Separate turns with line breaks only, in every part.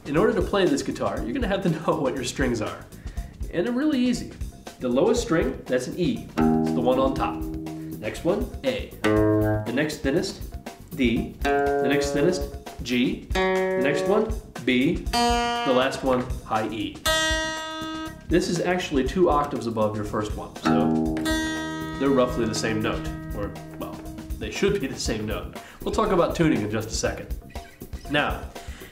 In order to play this guitar, you're gonna have to know what your strings are. And they're really easy. The lowest string, that's an E. It's the one on top. Next one, A. The next thinnest, D. The next thinnest, G. The next one, B. The last one, high E. This is actually 2 octaves above your first one, so they're roughly the same note. Or, well, they should be the same note. We'll talk about tuning in just a second. Now,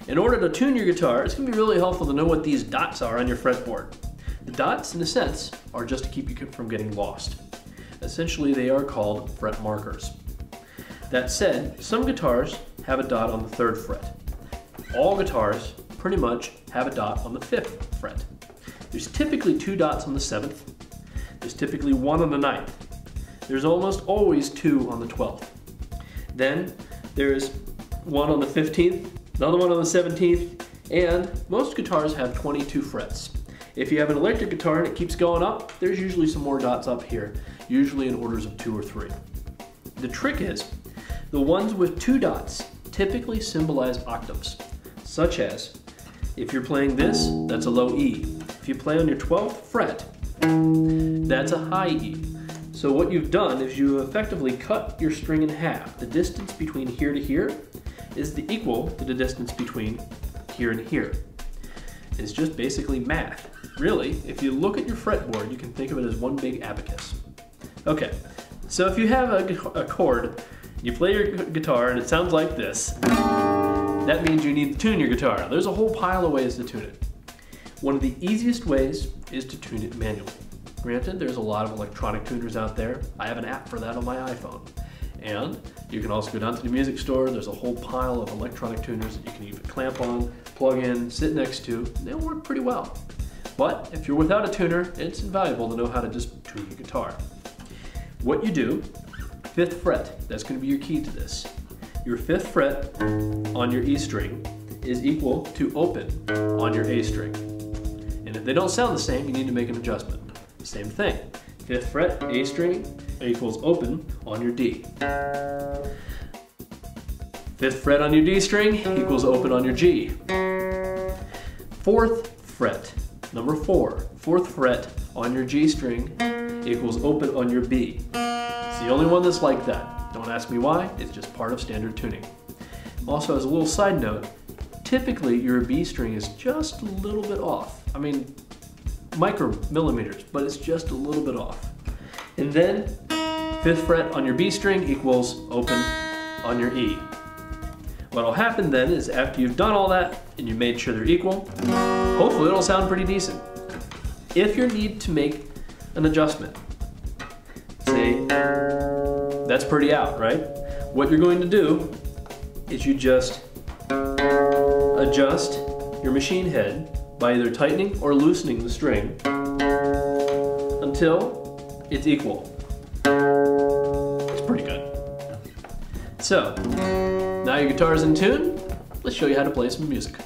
in order to tune your guitar, it's going to be really helpful to know what these dots are on your fretboard. The dots, in a sense, are just to keep you from getting lost. Essentially, they are called fret markers. That said, some guitars have a dot on the 3rd fret. All guitars pretty much have a dot on the 5th fret. There's typically 2 dots on the 7th. There's typically 1 on the 9th. There's almost always 2 on the 12th. Then there's 1 on the 15th, another one on the 17th, and most guitars have 22 frets. If you have an electric guitar and it keeps going up, there's usually some more dots up here, usually in orders of 2 or 3. The trick is, the ones with 2 dots typically symbolize octaves, such as, if you're playing this, that's a low E. If you play on your 12th fret, that's a high E. So what you've done is you effectively cut your string in half. The distance between here to here is equal to the distance between here and here. It's just basically math. Really, if you look at your fretboard, you can think of it as one big abacus. Okay, so if you have a chord, you play your guitar and it sounds like this, that means you need to tune your guitar. There's a whole pile of ways to tune it. One of the easiest ways is to tune it manually. Granted, there's a lot of electronic tuners out there. I have an app for that on my iPhone. And you can also go down to the music store. There's a whole pile of electronic tuners that you can even clamp on, plug in, sit next to, and they'll work pretty well. But if you're without a tuner, it's invaluable to know how to just tune your guitar. What you do, 5th fret, that's going to be your key to this. Your 5th fret on your E string is equal to open on your A string. And if they don't sound the same, you need to make an adjustment. Same thing, 5th fret, A string, equals open on your D. 5th fret on your D string equals open on your G. 4th fret, number 4, 4th fret on your G string equals open on your B. It's the only one that's like that. Don't ask me why, it's just part of standard tuning. Also, as a little side note, typically your B string is just a little bit off. I mean, micromillimeters, but it's just a little bit off. And then 5th fret on your B string equals open on your E. What'll happen then is after you've done all that and you made sure they're equal, hopefully it'll sound pretty decent. If you need to make an adjustment, say that's pretty out, right? What you're going to do is you just adjust your machine head by either tightening or loosening the string until it's equal. It's pretty good. So, now your guitar is in tune, let's show you how to play some music.